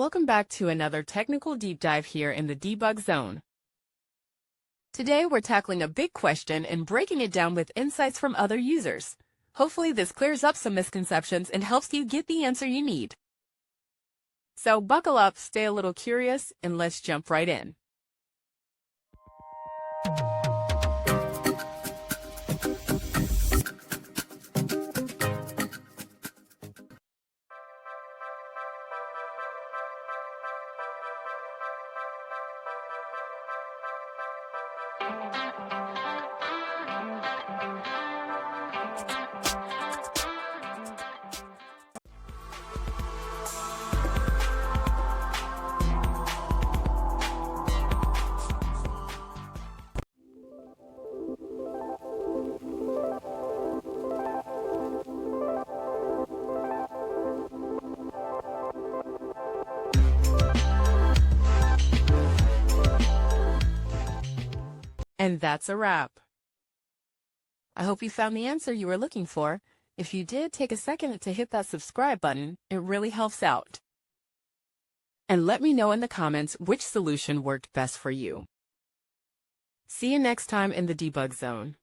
Welcome back to another technical deep dive here in the debug zone. Today we're tackling a big question and breaking it down with insights from other users. Hopefully this clears up some misconceptions and helps you get the answer you need. So buckle up, stay a little curious, and let's jump right in. And that's a wrap. I hope you found the answer you were looking for. If you did, take a second to hit that subscribe button. It really helps out. And let me know in the comments which solution worked best for you. See you next time in the debug zone.